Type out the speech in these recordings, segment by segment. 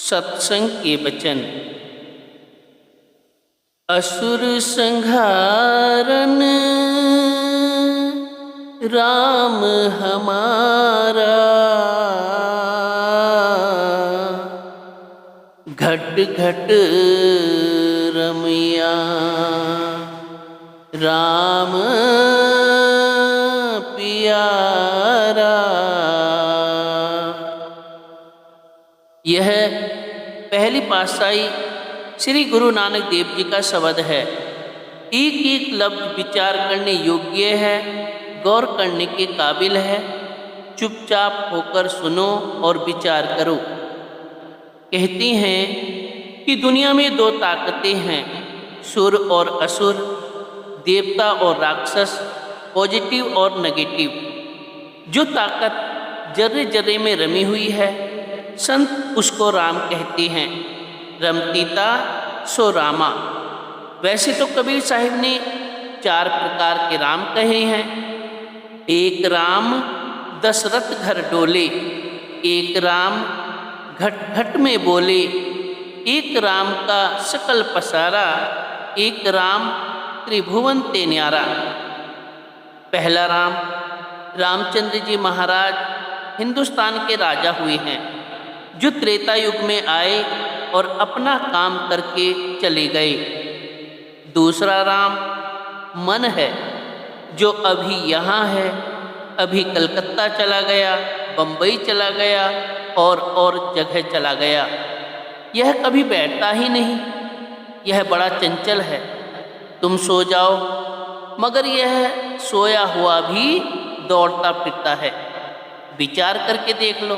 सत्संग के वचन। असुर संहारन राम हमारा, घट घट रमिया राम पियारा। यह पहली पातशाही श्री गुरु नानक देव जी का शब्द है। एक एक लफ्ज विचार करने योग्य है, गौर करने के काबिल है। चुपचाप होकर सुनो और विचार करो। कहते हैं कि दुनिया में दो ताकतें हैं, सुर और असुर, देवता और राक्षस, पॉजिटिव और नेगेटिव। जो ताकत जर्रे जर्रे में रमी हुई है, संत उसको राम कहते हैं। रमतीता सो रामा। वैसे तो कबीर साहिब ने 4 प्रकार के राम कहे हैं। एक राम दशरथ घर डोले, एक राम घट घट में बोले, एक राम का सकल पसारा, एक राम त्रिभुवन ते न्यारा। पहला राम रामचंद्र जी महाराज हिंदुस्तान के राजा हुए हैं, जो त्रेता युग में आए और अपना काम करके चले गए। दूसरा राम मन है, जो अभी यहाँ है, अभी कलकत्ता चला गया, बम्बई चला गया और जगह चला गया। यह कभी बैठता ही नहीं, यह बड़ा चंचल है। तुम सो जाओ मगर यह सोया हुआ भी दौड़ता फिरता है। विचार करके देख लो,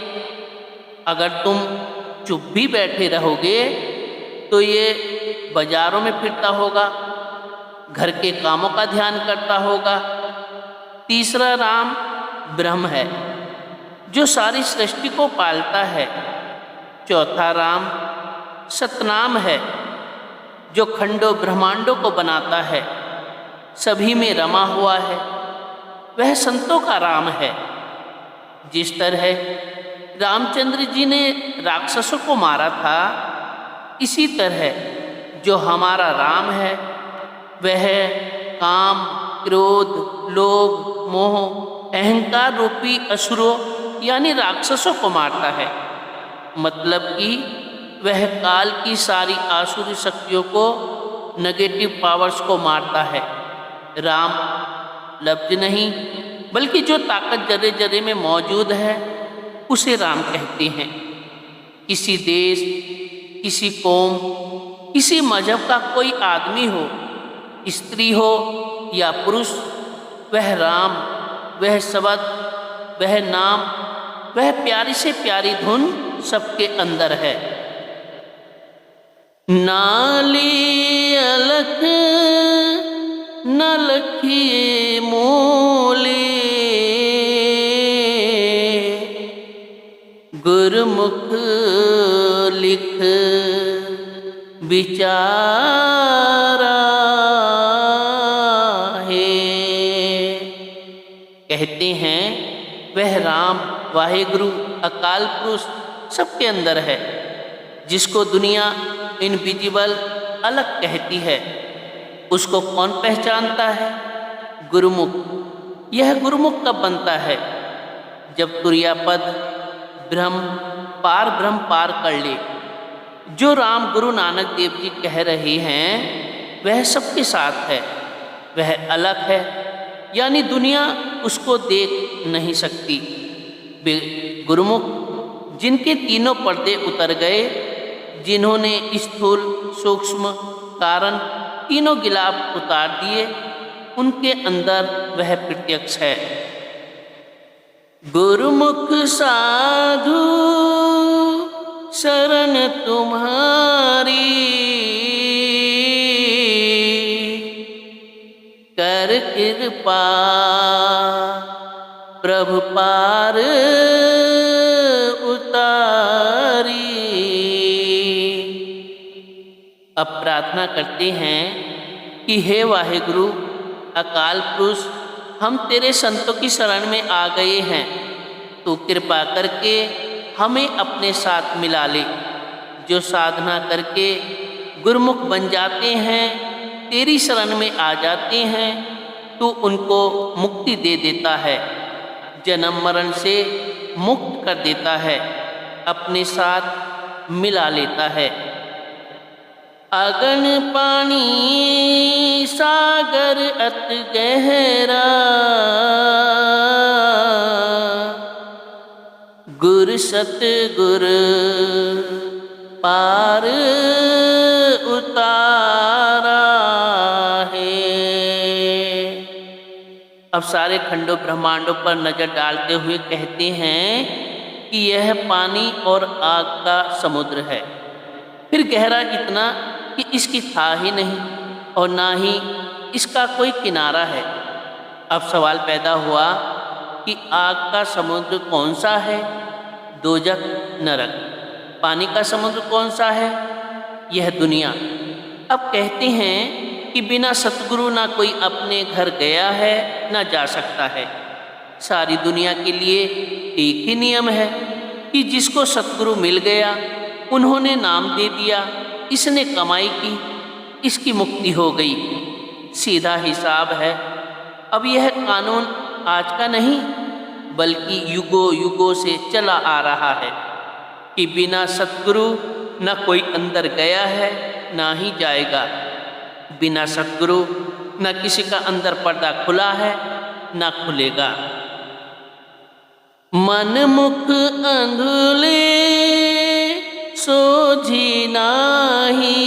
अगर तुम चुप भी बैठे रहोगे तो ये बाजारों में फिरता होगा, घर के कामों का ध्यान करता होगा। तीसरा राम ब्रह्म है, जो सारी सृष्टि को पालता है। चौथा राम सतनाम है, जो खंडों ब्रह्मांडों को बनाता है, सभी में रमा हुआ है। वह संतों का राम है। जिस तरह रामचंद्र जी ने राक्षसों को मारा था, इसी तरह जो हमारा राम है वह काम, क्रोध, लोभ, मोह, अहंकार रूपी असुरों यानी राक्षसों को मारता है। मतलब कि वह काल की सारी आसुरी शक्तियों को, नेगेटिव पावर्स को मारता है। राम लफ्ज नहीं, बल्कि जो ताकत जर्रे जर्रे में मौजूद है उसे राम कहते हैं। किसी देश, किसी कौम, किसी मजहब का कोई आदमी हो, स्त्री हो या पुरुष, वह राम, वह शब्द, वह नाम, वह प्यारी से प्यारी धुन सबके अंदर है। नाली अलख न लखिए मोले, गुरमुख लिख विचारा है। कहते हैं वह राम, वाहेगुरु, अकाल पुरुष सबके अंदर है, जिसको दुनिया इनविजिबल अलग कहती है। उसको कौन पहचानता है? गुरुमुख। यह गुरुमुख कब बनता है? जब तुर्यापद ब्रह्म पार कर ले। जो राम गुरु नानक देव जी कह रहे हैं वह सबके साथ है, वह अलग है, यानी दुनिया उसको देख नहीं सकती। गुरुमुख जिनके तीनों पर्दे उतर गए, जिन्होंने स्थूल, सूक्ष्म, कारण तीनों गिलाफ उतार दिए, उनके अंदर वह प्रत्यक्ष है। गुरुमुख साधु शरण तुम्हारी, कर कृपा प्रभु पार उतारी। अब प्रार्थना करते हैं कि हे वाहेगुरु, अकाल पुरुष, हम तेरे संतों की शरण में आ गए हैं। तू कृपा करके हमें अपने साथ मिला ले। जो साधना करके गुरुमुख बन जाते हैं, तेरी शरण में आ जाते हैं, तू उनको मुक्ति दे देता है, जन्म मरण से मुक्त कर देता है, अपने साथ मिला लेता है। अगन पानी सागर अत गहरा, गुर सतगुर पार उतारा है। अब सारे खंडों ब्रह्मांडों पर नजर डालते हुए कहते हैं कि यह पानी और आग का समुद्र है, फिर गहरा इतना कि इसकी था ही नहीं और ना ही इसका कोई किनारा है। अब सवाल पैदा हुआ कि आग का समुद्र कौन सा है? दोजख नरक। पानी का समुद्र कौन सा है? यह दुनिया। अब कहते हैं कि बिना सतगुरु ना कोई अपने घर गया है ना जा सकता है। सारी दुनिया के लिए एक ही नियम है कि जिसको सतगुरु मिल गया, उन्होंने नाम दे दिया, इसने कमाई की, इसकी मुक्ति हो गई। सीधा हिसाब है। अब यह कानून आज का नहीं बल्कि युगों युगों से चला आ रहा है कि बिना सतगुरु न कोई अंदर गया है ना ही जाएगा। बिना सतगुरु न किसी का अंदर पर्दा खुला है ना खुलेगा। मन मुख अंधुले सोझी नाही,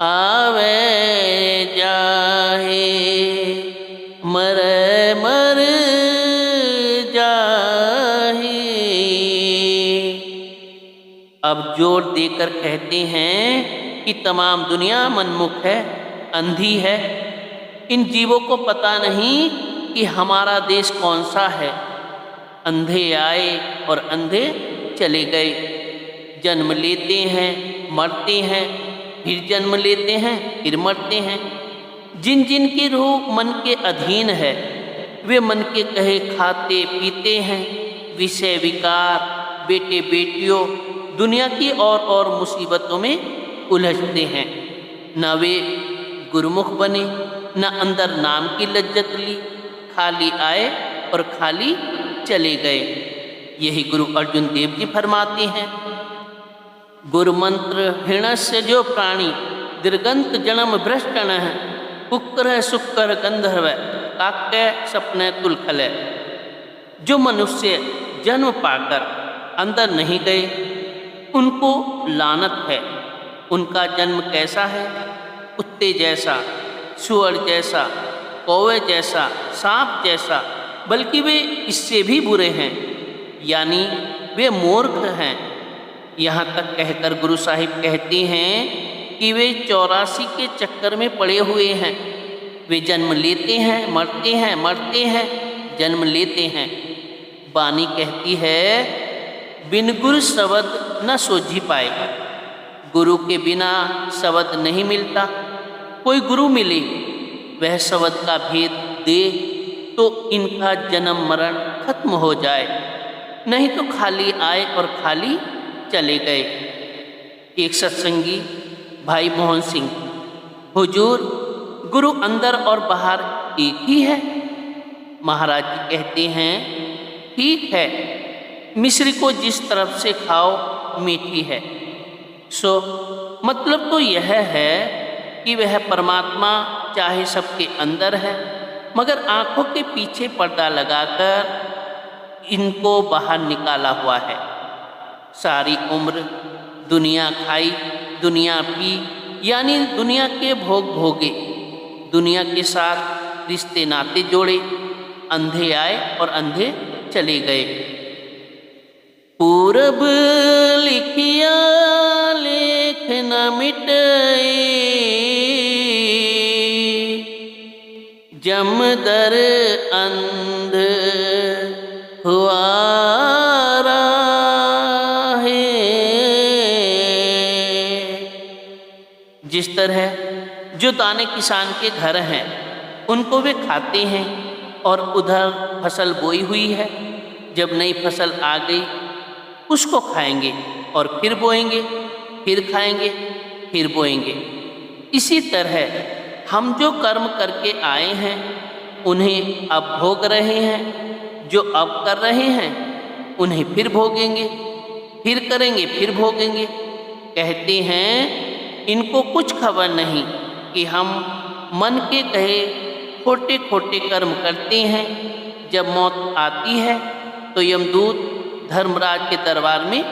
आवे जाहे मरे मर जाहे। अब जोर देकर कहते हैं कि तमाम दुनिया मनमुख है, अंधी है। इन जीवों को पता नहीं कि हमारा देश कौन सा है। अंधे आए और अंधे चले गए। जन्म लेते हैं, मरते हैं, फिर जन्म लेते हैं, फिर मरते हैं। जिन जिन की रूह मन के अधीन है, वे मन के कहे खाते पीते हैं। विषय विकार, बेटे बेटियों, दुनिया की और मुसीबतों में उलझते हैं। न वे गुरुमुख बने, न अंदर नाम की लज्जत ली। खाली आए और खाली चले गए। यही गुरु अर्जुन देव जी फरमाते हैं, गुरु मंत्र हृणस्य जो प्राणी, दीर्घंत जन्म भ्रष्टन है, कुकर सुकर गंधर्व, काक्य सपने तुलखल। जो मनुष्य जन्म पाकर अंदर नहीं गए, उनको लानत है। उनका जन्म कैसा है? कुत्ते जैसा, सुअर जैसा, कौवे जैसा, सांप जैसा, बल्कि वे इससे भी बुरे हैं, यानी वे मूर्ख हैं। यहाँ तक कहकर गुरु साहिब कहते हैं कि वे 84 के चक्कर में पड़े हुए हैं। वे जन्म लेते हैं, मरते हैं, मरते हैं, जन्म लेते हैं। बानी कहती है, बिन गुरु शब्द न सोझी पाए। गुरु के बिना शब्द नहीं मिलता। कोई गुरु मिले, वह शब्द का भेद दे तो इनका जन्म मरण खत्म हो जाए, नहीं तो खाली आए और खाली चले गए। एक सत्संगी भाई मोहन सिंह, हुजूर गुरु अंदर और बाहर एक ही है। महाराज जी कहते हैं, ठीक है, मिश्री को जिस तरफ से खाओ मीठी है। सो मतलब तो यह है कि वह परमात्मा चाहे सबके अंदर है, मगर आँखों के पीछे पर्दा लगाकर इनको बाहर निकाला हुआ है। सारी उम्र दुनिया खाई, दुनिया पी, यानी दुनिया के भोग भोगे, दुनिया के साथ रिश्ते नाते जोड़े। अंधे आए और अंधे चले गए। पूरब लिखिया लेख न मिटे, जमदर अंध हुआ है। जिस तरह जो दाने किसान के घर हैं, उनको वे खाते हैं, और उधर फसल बोई हुई है। जब नई फसल आ गई उसको खाएंगे और फिर बोएंगे, फिर खाएंगे, फिर बोएंगे। इसी तरह हम जो कर्म करके आए हैं उन्हें अब भोग रहे हैं, जो अब कर रहे हैं उन्हें फिर भोगेंगे, फिर करेंगे, फिर भोगेंगे। कहते हैं इनको कुछ खबर नहीं कि हम मन के कहे खोटे खोटे कर्म करते हैं। जब मौत आती है तो यमदूत धर्मराज के दरबार में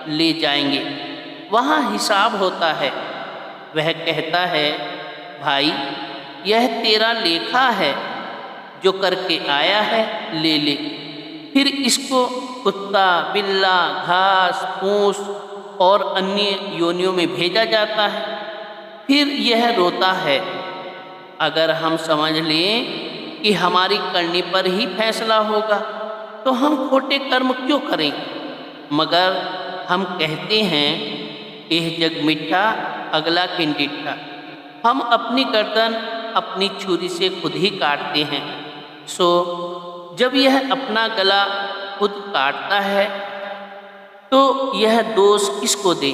ले जाएंगे, वहाँ हिसाब होता है। वह कहता है, भाई यह तेरा लेखा है, जो करके आया है ले ले। फिर इसको कुत्ता, बिल्ला, घास फूस और अन्य योनियों में भेजा जाता है। फिर यह रोता है। अगर हम समझ लें कि हमारी करनी पर ही फैसला होगा तो हम खोटे कर्म क्यों करें। मगर हम कहते हैं, यह जग मिठा अगला किंडिठा। हम अपनी गर्दन अपनी छुरी से खुद ही काटते हैं। सो जब यह अपना गला खुद काटता है तो यह दोष किसको दे।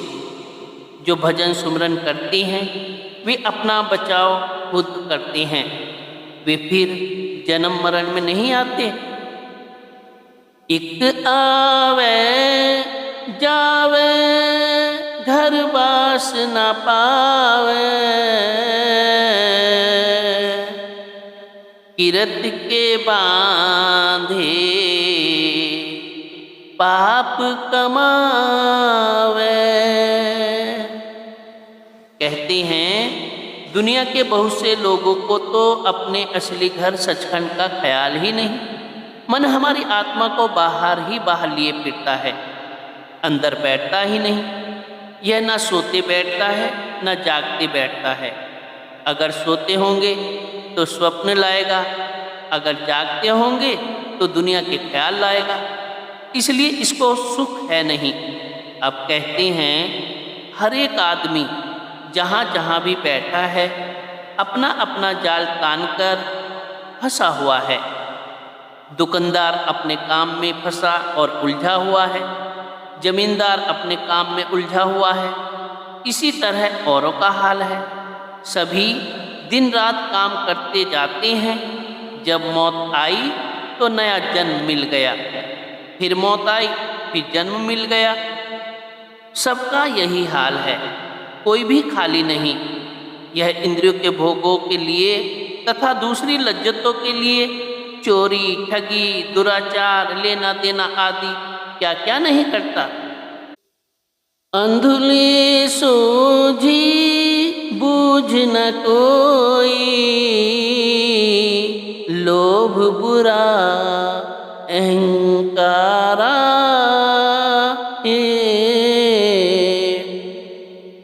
जो भजन सुमरन करते हैं वे अपना बचाव खुद करते हैं, वे फिर जन्म मरण में नहीं आते। एक आवे जावे घर बास न पावे, किरत के बांधे पाप कमावे। कहते हैं दुनिया के बहुत से लोगों को तो अपने असली घर सचखंड का ख्याल ही नहीं। मन हमारी आत्मा को बाहर ही बाहर लिए फिरता है, अंदर बैठता ही नहीं। यह न सोते बैठता है न जागते बैठता है। अगर सोते होंगे तो स्वप्न लाएगा, अगर जागते होंगे तो दुनिया के ख्याल लाएगा। इसलिए इसको सुख है नहीं। अब कहते हैं हर एक आदमी जहाँ जहाँ भी बैठा है अपना अपना जाल तान कर फंसा हुआ है। दुकानदार अपने काम में फंसा और उलझा हुआ है, जमींदार अपने काम में उलझा हुआ है। इसी तरह औरों का हाल है। सभी दिन रात काम करते जाते हैं। जब मौत आई तो नया जन्म मिल गया, फिर मौत आई फिर जन्म मिल गया। सबका यही हाल है, कोई भी खाली नहीं। यह इंद्रियों के भोगों के लिए तथा दूसरी लज्जतों के लिए चोरी, ठगी, दुराचार, लेना देना आदि क्या क्या नहीं करता। अंधुली सूझी बूझ न कोई, लोभ बुरा अहंकारा।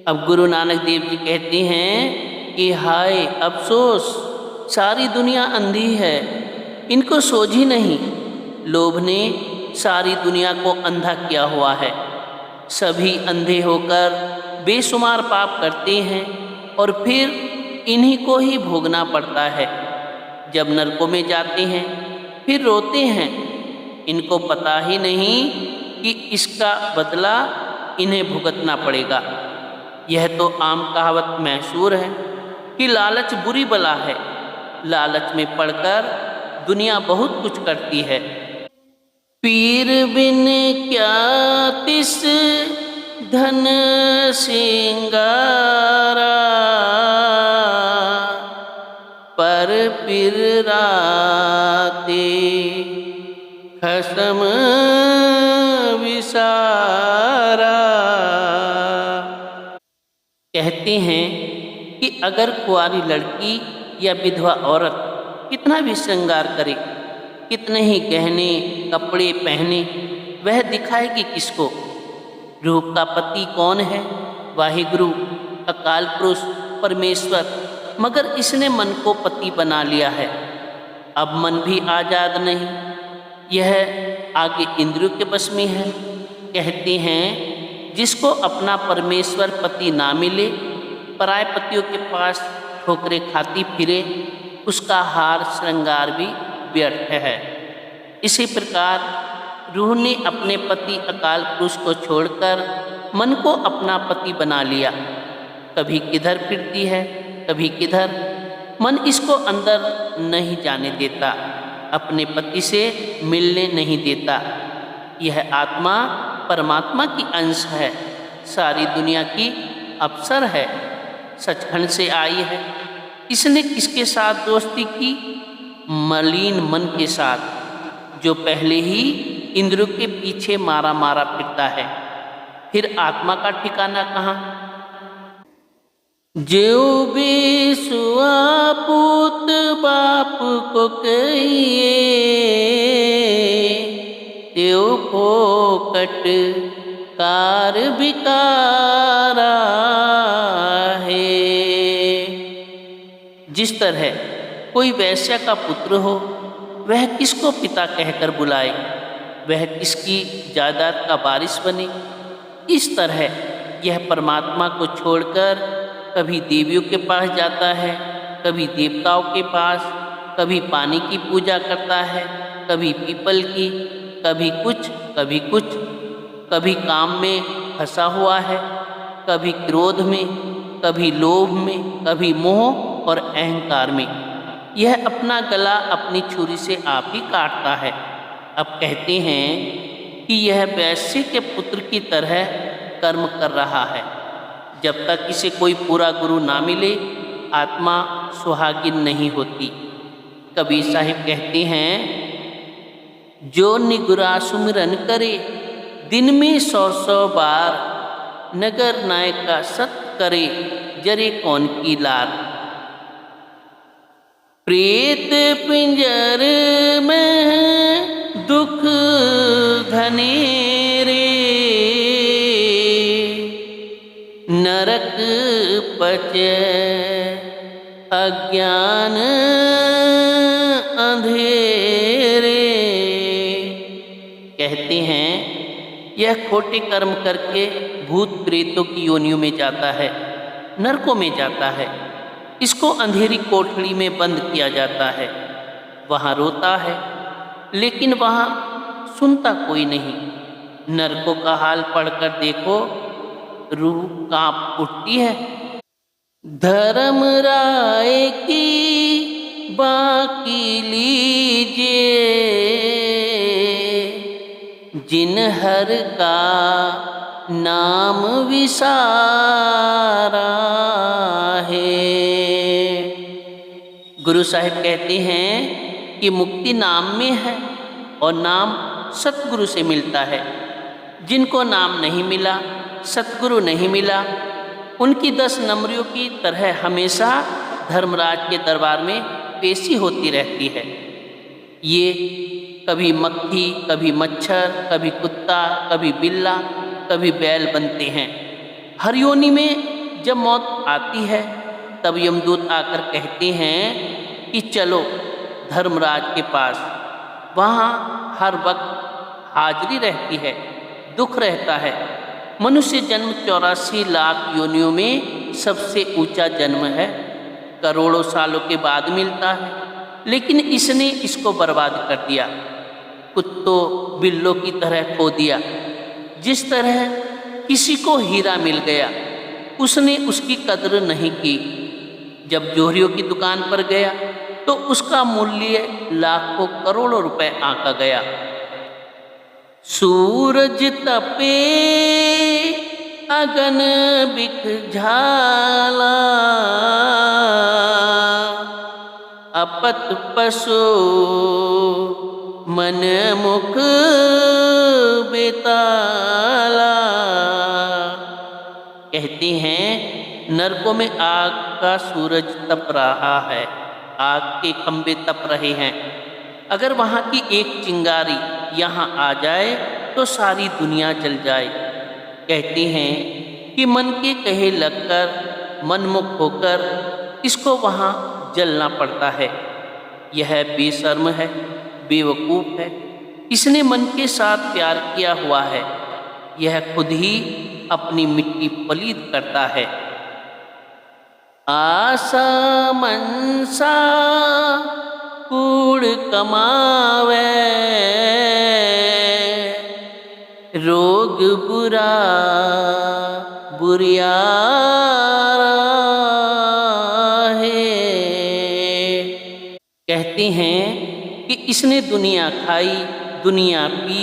अब गुरु नानक देव जी कहते हैं कि हाय अफसोस, सारी दुनिया अंधी है, इनको सोझ ही नहीं। लोभ ने सारी दुनिया को अंधा किया हुआ है। सभी अंधे होकर बेशुमार पाप करते हैं और फिर इन्हीं को ही भोगना पड़ता है। जब नरकों में जाते हैं फिर रोते हैं। इनको पता ही नहीं कि इसका बदला इन्हें भुगतना पड़ेगा। यह तो आम कहावत मशहूर है कि लालच बुरी बला है। लालच में पड़कर दुनिया बहुत कुछ करती है। पीर बिन क्या तिस धन सिंगारा, पर पीर राते खसम विसारा। कहते हैं कि अगर कुंवारी लड़की या विधवा औरत कितना भी श्रृंगार करे, कितने ही गहने कपड़े पहने, वह दिखाएगी किसको। रूप का पति कौन है? वाहिगुरु, अकाल पुरुष, परमेश्वर। मगर इसने मन को पति बना लिया है। अब मन भी आजाद नहीं, यह आगे इंद्रियों के बस में है। कहते हैं जिसको अपना परमेश्वर पति ना मिले, पराय पतियों के पास ठोकरे खाती फिरे, उसका हार श्रृंगार भी व्यर्थ है। इसी प्रकार रूह ने अपने पति अकाल पुरुष को छोड़कर मन को अपना पति बना लिया। कभी किधर फिरती है, कभी किधर। मन इसको अंदर नहीं जाने देता, अपने पति से मिलने नहीं देता। यह आत्मा परमात्मा की अंश है, सारी दुनिया की अफसर है, सचखंड से आई है। इसने किसके साथ दोस्ती की? मलिन मन के साथ, जो पहले ही इंद्रियों के पीछे मारा मारा फिरता है। फिर आत्मा का ठिकाना कहाँ? जो बेसुआ पूत बाप को कहिए, त्यो फोकट कार बिकारा है। जिस तरह कोई वैश्या का पुत्र हो, वह किसको पिता कहकर बुलाए, वह किसकी जायदाद का वारिस बने, इस तरह यह परमात्मा को छोड़कर कभी देवियों के पास जाता है, कभी देवताओं के पास, कभी पानी की पूजा करता है, कभी पीपल की, कभी कुछ कभी कुछ। कभी काम में फंसा हुआ है, कभी क्रोध में, कभी लोभ में, कभी मोह और अहंकार में। यह अपना गला अपनी छुरी से आप ही काटता है। अब कहते हैं कि यह वैश्य के पुत्र की तरह कर्म कर रहा है। जब तक इसे कोई पूरा गुरु ना मिले, आत्मा सुहागिन नहीं होती। कबीर साहिब कहते हैं, जो निगुरा सुमिरन करे, दिन में 100 बार, नगर नायक का सत करे, जरे कौन की लार। प्रेत पिंजर में दुख घनेरे, नरक पचे अज्ञान अंधेरे। कहते हैं यह खोटे कर्म करके भूत प्रेतों की योनियों में जाता है, नरकों में जाता है। इसको अंधेरी कोठरी में बंद किया जाता है। वहाँ रोता है, लेकिन वहाँ सुनता कोई नहीं। नरकों का हाल पढ़कर देखो, रूह कांप उठती है। धर्म राय की बाकी लीजिए, जिन हर का नाम विसारा है। गुरु साहिब कहते हैं कि मुक्ति नाम में है और नाम सतगुरु से मिलता है। जिनको नाम नहीं मिला, सतगुरु नहीं मिला, उनकी 10 नमरियों की तरह हमेशा धर्मराज के दरबार में पेशी होती रहती है। ये कभी मक्खी, कभी मच्छर, कभी कुत्ता, कभी बिल्ला, कभी बैल बनते हैं। हर योनि में जब मौत आती है, तब यमदूत आकर कहते हैं कि चलो धर्मराज के पास। वहाँ हर वक्त हाजिरी रहती है, दुख रहता है। मनुष्य जन्म 84 लाख योनियों में सबसे ऊंचा जन्म है, करोड़ों सालों के बाद मिलता है। लेकिन इसने इसको बर्बाद कर दिया, कुत्तों बिल्लों की तरह खो दिया। जिस तरह किसी को हीरा मिल गया, उसने उसकी कद्र नहीं की। जब जोहरियों की दुकान पर गया तो उसका मूल्य लाखों करोड़ों रुपए आंका गया। सूरज तपे अगन बिख झाला, अपत पशु मन मुख बेताला। कहते हैं नरकों में आग का सूरज तप रहा है, आग के खंभे तप रहे हैं। अगर वहाँ की एक चिंगारी यहाँ आ जाए तो सारी दुनिया जल जाए। कहते हैं कि मन के कहे लगकर, मनमुख होकर इसको वहाँ जलना पड़ता है। यह बेशर्म है, बेवकूफ़ है। इसने मन के साथ प्यार किया हुआ है। यह खुद ही अपनी मिट्टी पलीद करता है। आशा मनसा कूड़ कमावे, बुरा बुरिया है। कहते हैं कि इसने दुनिया खाई, दुनिया पी,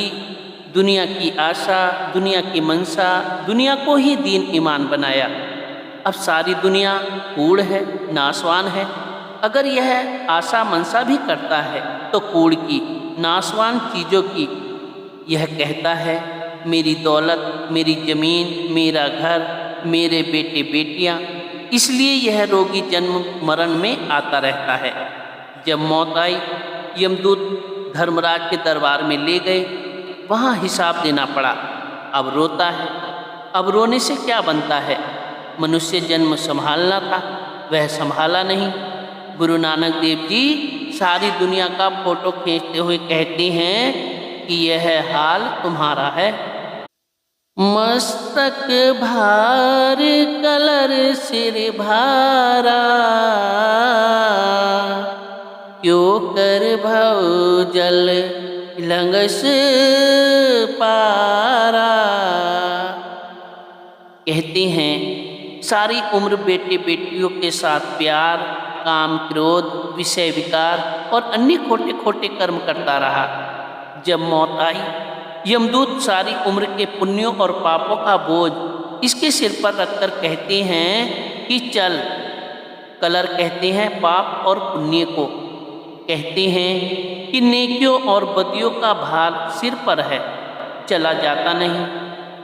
दुनिया की आशा, दुनिया की मनसा, दुनिया को ही दीन ईमान बनाया। अब सारी दुनिया कूड़ है, नाशवान है। अगर यह आशा मनसा भी करता है तो कूड़ की, नाशवान चीज़ों की। यह कहता है मेरी दौलत, मेरी ज़मीन, मेरा घर, मेरे बेटे बेटियां। इसलिए यह रोगी जन्म मरण में आता रहता है। जब मौत आई, यमदूत धर्मराज के दरबार में ले गए, वहाँ हिसाब देना पड़ा। अब रोता है। अब रोने से क्या बनता है? मनुष्य जन्म संभालना था, वह संभाला नहीं। गुरु नानक देव जी सारी दुनिया का फोटो खींचते हुए कहते हैं कि यह हाल तुम्हारा है। मस्तक भार कलर सिर भारा, क्यों कर भव जल लंगस पारा। कहते हैं सारी उम्र बेटे बेटियों के साथ प्यार, काम, क्रोध, विषय विकार और अन्य खोटे खोटे कर्म करता रहा। जब मौत आई, यमदूत सारी उम्र के पुण्यों और पापों का बोझ इसके सिर पर रखकर कहते हैं कि चल। कलर कहते हैं पाप और पुण्य को। कहते हैं कि नेकियों और बदियों का भार सिर पर है, चला जाता नहीं।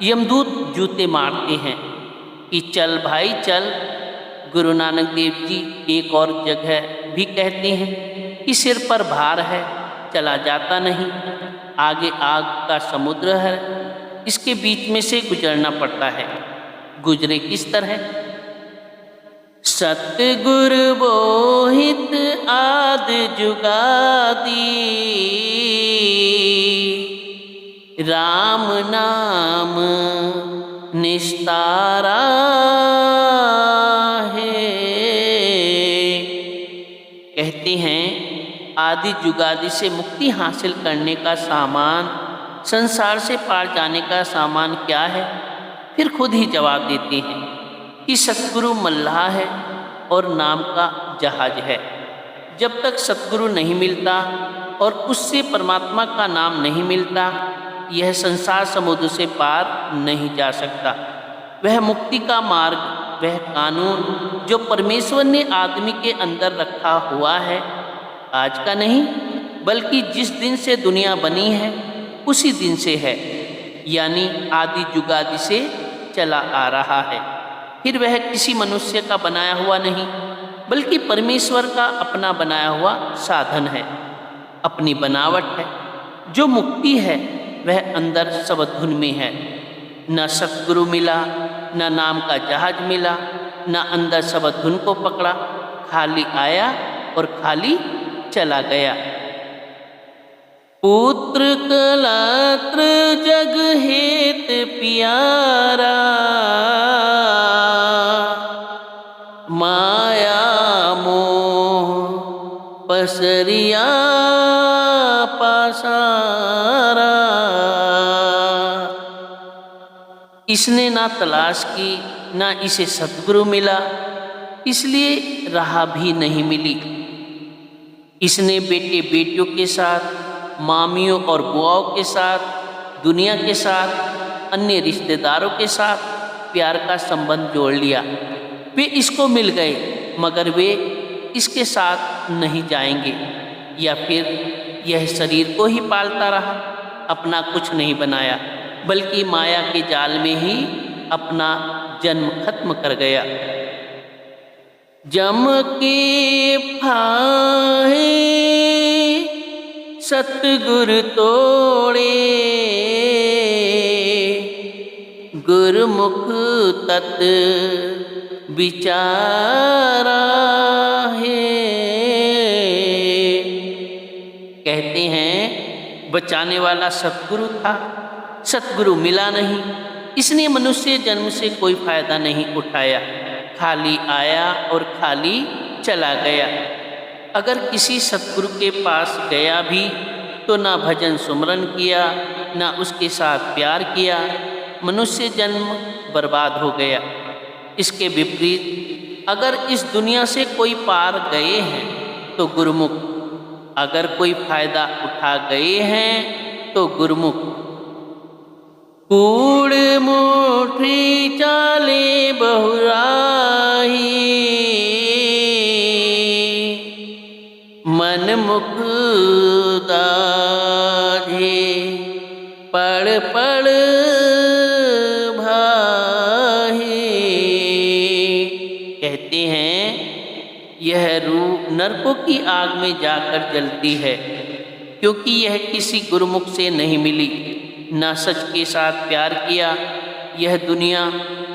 यमदूत जूते मारते हैं कि चल भाई चल। गुरु नानक देव जी एक और जगह भी कहते हैं कि सिर पर भार है, चला जाता नहीं। आगे आग का समुद्र है, इसके बीच में से गुजरना पड़ता है। गुजरे किस तरह? सतगुरु बोहित आद जुगादी, राम नाम निस्तारा है। कहते हैं आदि जुगादि से मुक्ति हासिल करने का सामान, संसार से पार जाने का सामान क्या है? फिर खुद ही जवाब देते हैं कि सतगुरु मल्लाह है और नाम का जहाज है। जब तक सतगुरु नहीं मिलता और उससे परमात्मा का नाम नहीं मिलता, यह संसार समुद्र से पार नहीं जा सकता। वह मुक्ति का मार्ग, वह कानून जो परमेश्वर ने आदमी के अंदर रखा हुआ है, आज का नहीं बल्कि जिस दिन से दुनिया बनी है उसी दिन से है, यानी आदि जुगादि से चला आ रहा है। फिर वह किसी मनुष्य का बनाया हुआ नहीं बल्कि परमेश्वर का अपना बनाया हुआ साधन है, अपनी बनावट है। जो मुक्ति है वह अंदर सबधुन में है। न सतगुरु मिला, न नाम का जहाज मिला, न अंदर सबधुन को पकड़ा। खाली आया और खाली चला गया। पुत्र कलत्र जग हेत प्यारा, माया मोह पसरिया पासारा। इसने ना तलाश की, ना इसे सतगुरु मिला, इसलिए राह भी नहीं मिली। इसने बेटे बेटियों के साथ, मामियों और बुआओं के साथ, दुनिया के साथ, अन्य रिश्तेदारों के साथ प्यार का संबंध जोड़ लिया। वे इसको मिल गए मगर वे इसके साथ नहीं जाएंगे, या फिर यह शरीर को ही पालता रहा, अपना कुछ नहीं बनाया, बल्कि माया के जाल में ही अपना जन्म खत्म कर गया। जम के फाहे सतगुरु तोड़े, गुरुमुख तत् विचारा है। कहते हैं बचाने वाला सतगुरु था, सतगुरु मिला नहीं, इसने मनुष्य जन्म से कोई फायदा नहीं उठाया। खाली आया और खाली चला गया। अगर किसी सतगुरु के पास गया भी तो ना भजन सुमरन किया, ना उसके साथ प्यार किया, मनुष्य जन्म बर्बाद हो गया। इसके विपरीत अगर इस दुनिया से कोई पार गए हैं तो गुरुमुख, अगर कोई फायदा उठा गए हैं तो गुरुमुख। कूड़ मुठी चाले बहुराही, मन मुख दाझे पड़ पड़ भाही। कहते हैं यह रूह नरकों की आग में जाकर जलती है, क्योंकि यह किसी गुरुमुख से नहीं मिली, न सच के साथ प्यार किया। यह दुनिया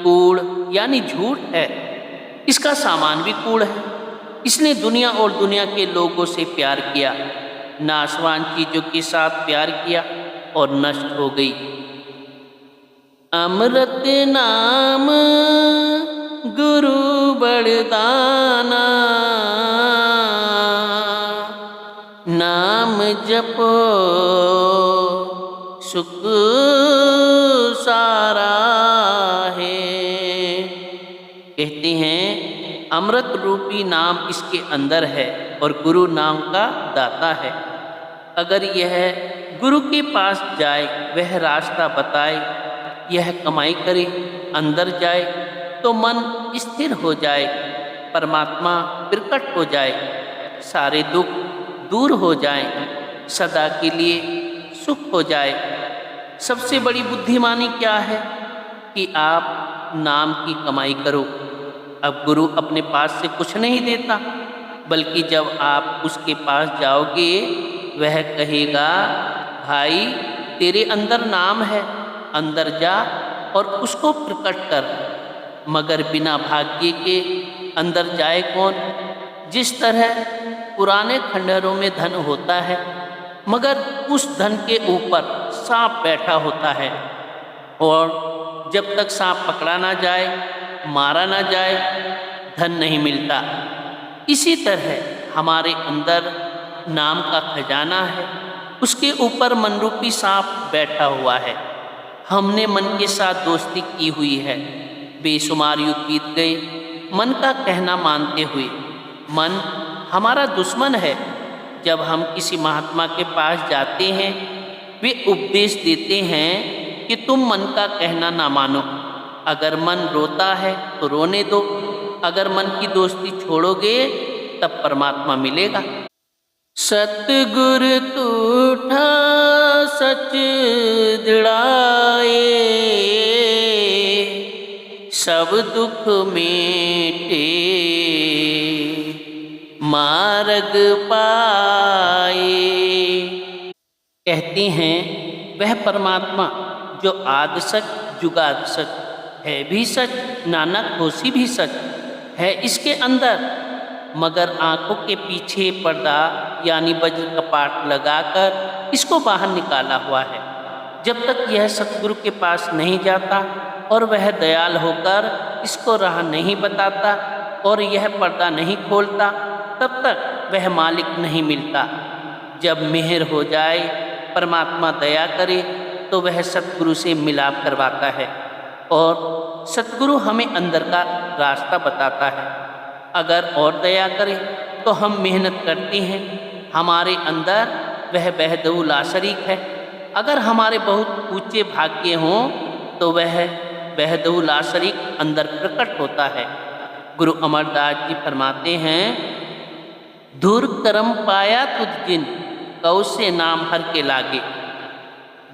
कूड़ यानी झूठ है, इसका सामान भी कूड़ है। इसने दुनिया और दुनिया के लोगों से प्यार किया, नाशवान चीजों के साथ प्यार किया और नष्ट हो गई। अमृत नाम गुरु बरदाना, नाम जपो सुख सारा है। कहते हैं अमृत रूपी नाम इसके अंदर है और गुरु नाम का दाता है। अगर यह गुरु के पास जाए, वह रास्ता बताए, यह कमाई करे, अंदर जाए तो मन स्थिर हो जाए, परमात्मा प्रकट हो जाए, सारे दुख दूर हो जाएं, सदा के लिए सुख हो जाए। सबसे बड़ी बुद्धिमानी क्या है कि आप नाम की कमाई करो। अब गुरु अपने पास से कुछ नहीं देता, बल्कि जब आप उसके पास जाओगे वह कहेगा, भाई तेरे अंदर नाम है, अंदर जा और उसको प्रकट कर। मगर बिना भाग्य के अंदर जाए कौन? जिस तरह पुराने खंडहरों में धन होता है, मगर उस धन के ऊपर सांप बैठा होता है, और जब तक सांप पकड़ा ना जाए, मारा ना जाए, धन नहीं मिलता। इसी तरह हमारे अंदर नाम का खजाना है, उसके ऊपर मनरूपी सांप बैठा हुआ है। हमने मन के साथ दोस्ती की हुई है, बेशुमार युग बीत गए मन का कहना मानते हुए। मन हमारा दुश्मन है। जब हम किसी महात्मा के पास जाते हैं, वे उपदेश देते हैं कि तुम मन का कहना ना मानो। अगर मन रोता है तो रोने दो, अगर मन की दोस्ती छोड़ोगे तब परमात्मा मिलेगा। सतगुर तूठा सच दृढ़ाए, सब दुख मेटे मार्ग पाए। कहते हैं वह परमात्मा जो आदि सच जुगाद सच है भी सच, नानक होसी भी सच है इसके अंदर, मगर आंखों के पीछे पर्दा यानी वज्र कपाट लगाकर इसको बाहर निकाला हुआ है। जब तक यह सतगुरु के पास नहीं जाता और वह दयाल होकर इसको राह नहीं बताता और यह पर्दा नहीं खोलता, तब तक वह मालिक नहीं मिलता। जब मेहर हो जाए, परमात्मा दया करे, तो वह सतगुरु से मिलाप करवाता है और सतगुरु हमें अंदर का रास्ता बताता है। अगर और दया करे तो हम मेहनत करते हैं, हमारे अंदर वह बहदऊ लाशरीक है। अगर हमारे बहुत ऊंचे भाग्य हों तो वह बहदऊ लाशरीक अंदर प्रकट होता है। गुरु अमरदास जी फरमाते हैं, धुर कर्म पाया तुझ जिन, कौ से नाम हर के लागे।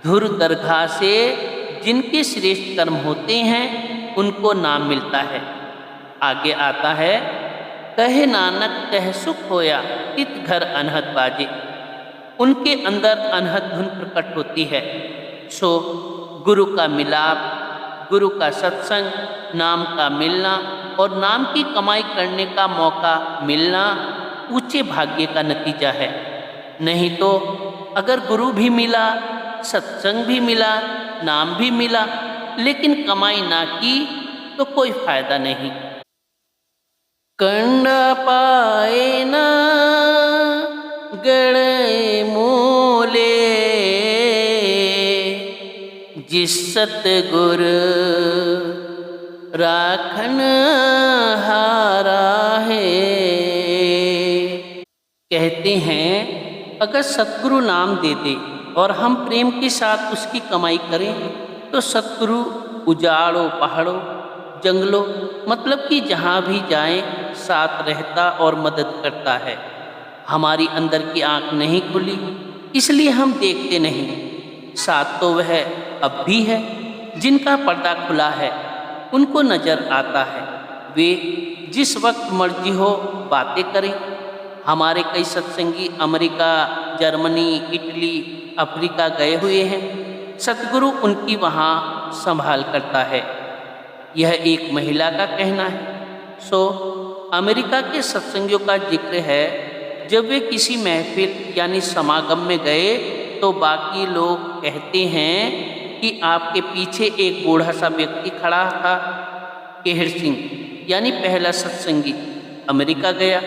धुर दरगाह से जिनके श्रेष्ठ कर्म होते हैं उनको नाम मिलता है। आगे आता है, कहे नानक कह सुख होया, इत घर अनहद बाजे। उनके अंदर अनहद धुन प्रकट होती है। सो गुरु का मिलाप, गुरु का सत्संग, नाम का मिलना और नाम की कमाई करने का मौका मिलना ऊंचे भाग्य का नतीजा है। नहीं तो अगर गुरु भी मिला, सत्संग भी मिला, नाम भी मिला, लेकिन कमाई ना की तो कोई फायदा नहीं। कंडा पाए ना गणे मूले, जिस सतगुर राखन हारा है। कहते हैं अगर सतगुरु नाम दे दे और हम प्रेम के साथ उसकी कमाई करें तो सतगुरु उजाड़ों पहाड़ों जंगलों मतलब कि जहाँ भी जाएं साथ रहता और मदद करता है। हमारी अंदर की आँख नहीं खुली इसलिए हम देखते नहीं, साथ तो वह अब भी है। जिनका पर्दा खुला है उनको नज़र आता है, वे जिस वक्त मर्जी हो बातें करें। हमारे कई सत्संगी अमेरिका, जर्मनी, इटली, अफ्रीका गए हुए हैं। सतगुरु उनकी वहाँ संभाल करता है, यह एक महिला का कहना है। अमेरिका के सत्संगियों का जिक्र है, जब वे किसी महफिल यानी समागम में गए तो बाकी लोग कहते हैं कि आपके पीछे एक बूढ़ा सा व्यक्ति खड़ा था। केहर सिंह यानी पहला सत्संगी अमेरिका गया,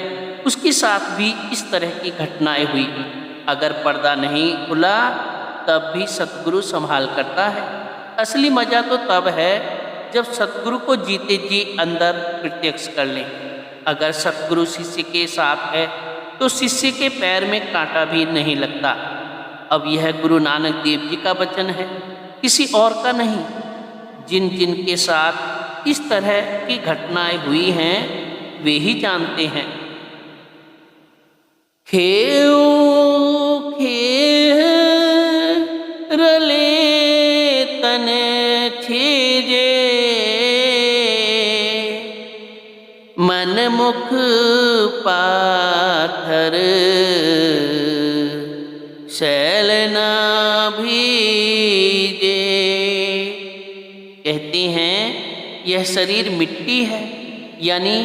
उसके साथ भी इस तरह की घटनाएं हुई। अगर पर्दा नहीं खुला तब भी सतगुरु संभाल करता है। असली मज़ा तो तब है जब सतगुरु को जीते जी अंदर प्रत्यक्ष कर लें। अगर सतगुरु शिष्य के साथ है तो शिष्य के पैर में कांटा भी नहीं लगता। अब यह गुरु नानक देव जी का वचन है, किसी और का नहीं। जिन जिन के साथ इस तरह की घटनाएं हुई हैं वे ही जानते हैं। खेओ खेह रले तन छेजे, मन मुख पाथर शैल ना भीजे। कहते हैं यह शरीर मिट्टी है, यानी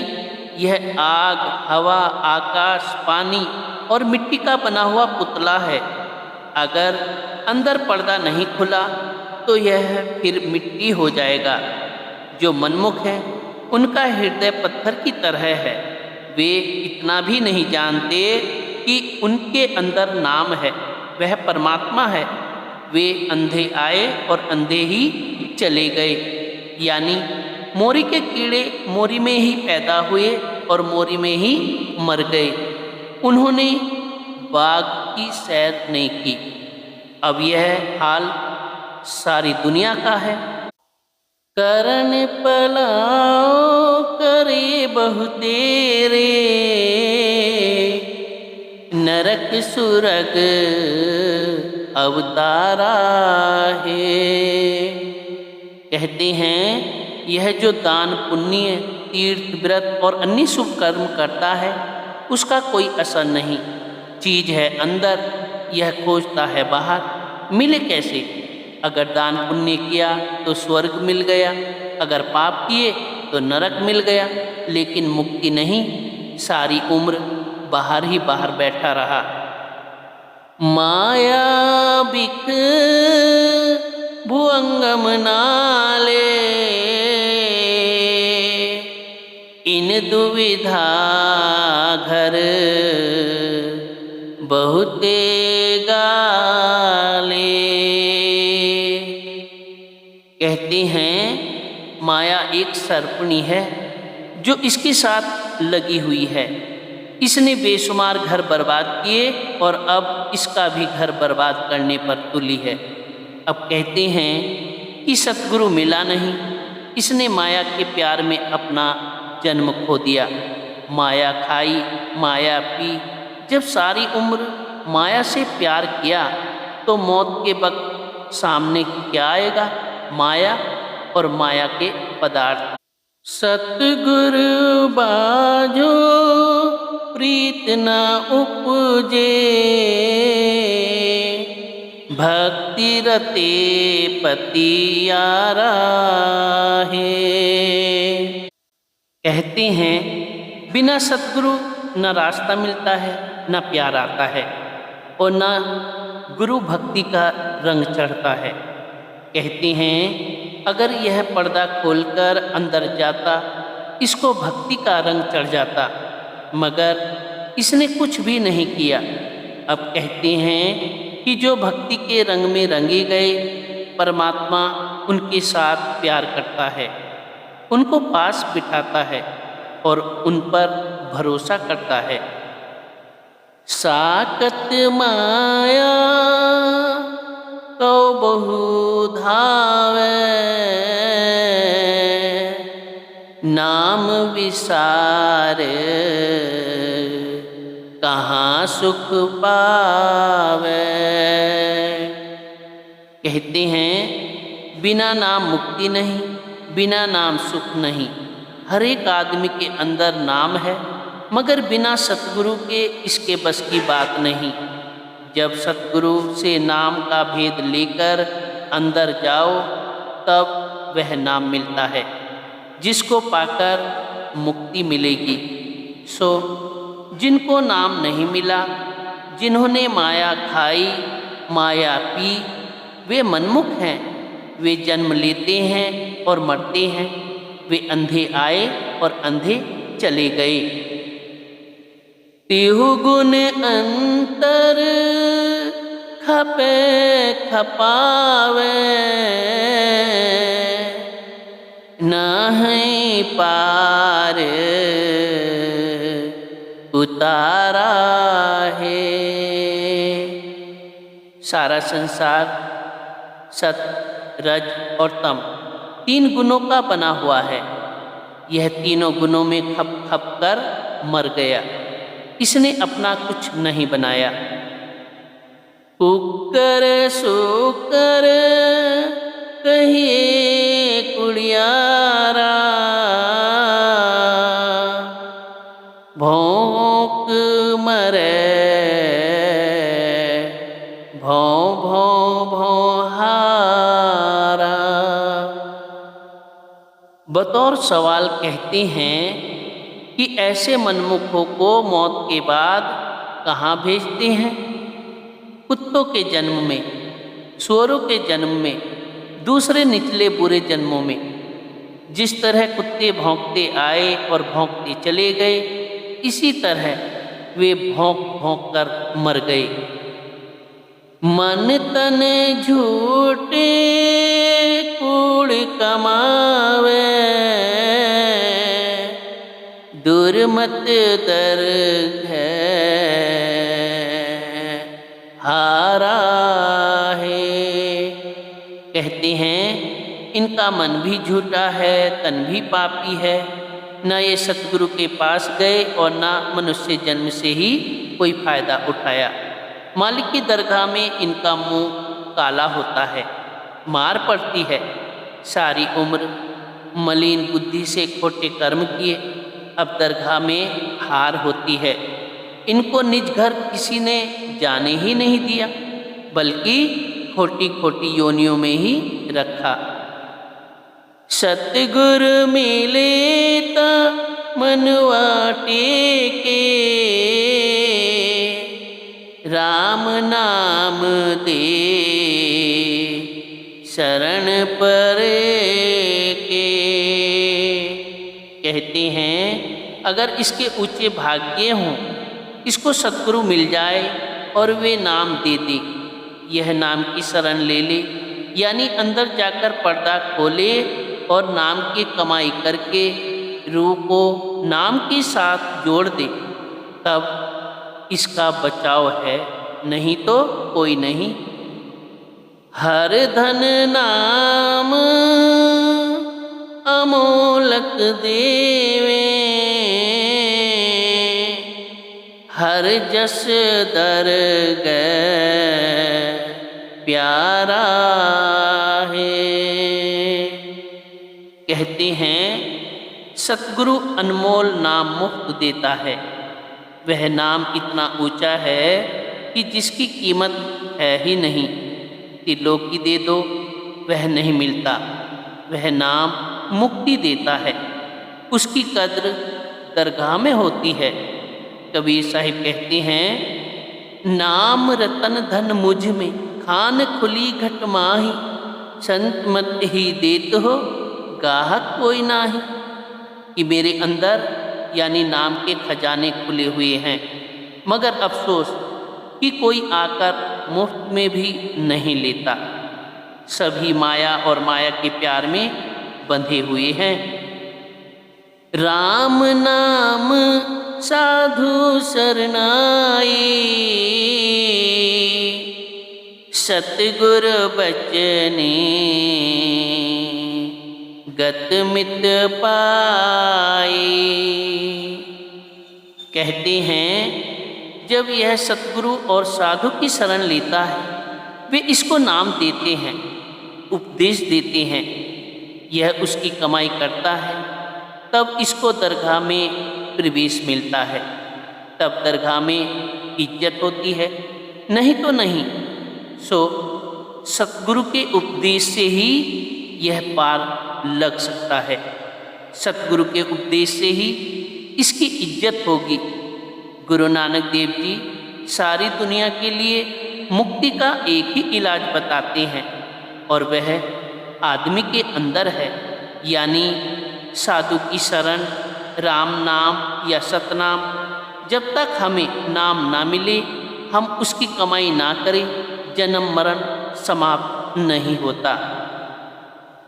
यह आग, हवा, आकाश, पानी और मिट्टी का बना हुआ पुतला है। अगर अंदर पर्दा नहीं खुला तो यह फिर मिट्टी हो जाएगा। जो मनमुख है उनका हृदय पत्थर की तरह है। वे इतना भी नहीं जानते कि उनके अंदर नाम है, वह परमात्मा है। वे अंधे आए और अंधे ही चले गए, यानी मोरी के कीड़े मोरी में ही पैदा हुए और मोरी में ही मर गए। उन्होंने बाग की सैर नहीं की। अब यह हाल सारी दुनिया का है। करन पलाओ करे बहु तेरे, नरक सुरग अवतारा है। कहते हैं यह जो दान पुण्य, तीर्थ, व्रत और अन्य शुभ कर्म करता है उसका कोई असर नहीं। चीज है अंदर, यह खोजता है बाहर। मिले कैसे? अगर दान पुण्य किया तो स्वर्ग मिल गया, अगर पाप किए तो नरक मिल गया, लेकिन मुक्ति नहीं। सारी उम्र बाहर ही बाहर बैठा रहा। माया बिक भुअंगम नाले, इन दुविधा घर बहुते गाले। कहते हैं माया एक सर्पणी है जो इसके साथ लगी हुई है। इसने बेशुमार घर बर्बाद किए और अब इसका भी घर बर्बाद करने पर तुली है। अब कहते हैं कि सतगुरु मिला नहीं, इसने माया के प्यार में अपना जन्म खो दिया। माया खाई, माया पी, जब सारी उम्र माया से प्यार किया तो मौत के वक्त सामने क्या आएगा? माया और माया के पदार्थ। सतगुरु बाजो प्रीत न उपजे, भक्ति रते पतियारा है। कहते हैं बिना सतगुरु न रास्ता मिलता है, न प्यार आता है और न गुरु भक्ति का रंग चढ़ता है। कहते हैं अगर यह पर्दा खोलकर अंदर जाता, इसको भक्ति का रंग चढ़ जाता, मगर इसने कुछ भी नहीं किया। अब कहते हैं कि जो भक्ति के रंग में रंगे गए परमात्मा उनके साथ प्यार करता है, उनको पास बिठाता है और उन पर भरोसा करता है। साकत माया तो बहु धावे, नाम विसारे कहाँ सुख पावे। कहते हैं बिना नाम मुक्ति नहीं, बिना नाम सुख नहीं। हर एक आदमी के अंदर नाम है, मगर बिना सतगुरु के इसके बस की बात नहीं। जब सतगुरु से नाम का भेद लेकर अंदर जाओ तब वह नाम मिलता है, जिसको पाकर मुक्ति मिलेगी। सो जिनको नाम नहीं मिला, जिन्होंने माया खाई माया पी, वे मनमुख हैं। वे जन्म लेते हैं और मरते हैं, वे अंधे आए और अंधे चले गए। तिहु गुण अंतर खपे खपावे, नहीं पार उतारा है। सारा संसार सत, रज और तम 3 गुणों का बना हुआ है। यह तीनों गुणों में खप खप कर मर गया। इसने अपना कुछ नहीं बनाया। कुकर सुकर कहिए कुड़ियारा, भौंक मरे भौं भौं भौं हारा। बतौर सवाल कहते हैं कि ऐसे मनमुखों को मौत के बाद कहाँ भेजते हैं? कुत्तों के जन्म में, सुअरों के जन्म में, दूसरे निचले बुरे जन्मों में। जिस तरह कुत्ते भौंकते आए और भौंकते चले गए, इसी तरह वे भौंक भौंक कर मर गए। मन तन झूठे कूड़ कमावे, दुर्मत दर है हारा है। कहते हैं इनका मन भी झूठा है, तन भी पापी है। न ये सतगुरु के पास गए और न मनुष्य जन्म से ही कोई फायदा उठाया। मालिक की दरगाह में इनका मुंह काला होता है, मार पड़ती है। सारी उम्र मलिन बुद्धि से खोटे कर्म किए, अब दरगाह में हार होती है। इनको निज घर किसी ने जाने ही नहीं दिया, बल्कि खोटी खोटी योनियों में ही रखा। सतगुरु मिले ता मनवा टेके, राम नाम दे शरण परे के। कहते हैं अगर इसके ऊंचे भाग्य हों, इसको सतगुरु मिल जाए और वे नाम दे दे, यह नाम की शरण ले ले, यानी अंदर जाकर पर्दा खोले और नाम की कमाई करके रूह को नाम के साथ जोड़ दे, तब इसका बचाव है, नहीं तो कोई नहीं। हर धन नाम अमोलक देवे, हर जस दर गए प्यारा है। कहते हैं सतगुरु अनमोल नाम मुफ्त देता है। वह नाम इतना ऊंचा है कि जिसकी कीमत है ही नहीं। त्रिलोकी दे दो वह नहीं मिलता। वह नाम मुक्ति देता है, उसकी कद्र दरगाह में होती है। कबीर साहिब कहते हैं नाम रतन धन मुझ में, खान खुली घट माही, संत मत ही देत हो गाहक कोई नाही। कि मेरे अंदर यानी नाम के खजाने खुले हुए हैं, मगर अफसोस कि कोई आकर मुफ्त में भी नहीं लेता। सभी माया और माया के प्यार में बंधे हुए हैं। राम नाम साधु सरनाई, सतगुरु बचने गत मित पाई। कहते हैं जब यह सतगुरु और साधु की शरण लेता है, वे इसको नाम देते हैं, उपदेश देते हैं, यह उसकी कमाई करता है, तब इसको दरगाह में प्रवेश मिलता है, तब दरगाह में इज्जत होती है, नहीं तो नहीं। सो सतगुरु के उपदेश से ही यह पार लग सकता है, सतगुरु के उपदेश से ही इसकी इज्जत होगी। गुरु नानक देव जी सारी दुनिया के लिए मुक्ति का एक ही इलाज बताते हैं, और वह आदमी के अंदर है, यानी साधु की शरण, राम नाम या सतनाम। जब तक हमें नाम ना मिले, हम उसकी कमाई ना करें, जन्म मरण समाप्त नहीं होता।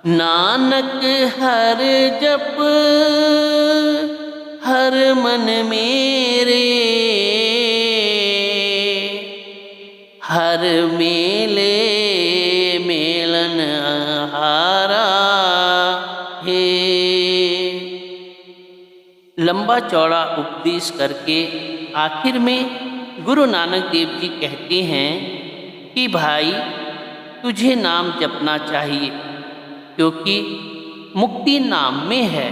नानक हर जप हर मन मेरे, हर मेले मेलन हारा है। लंबा चौड़ा उपदेश करके आखिर में गुरु नानक देव जी कहते हैं कि भाई तुझे नाम जपना चाहिए, क्योंकि मुक्ति नाम में है।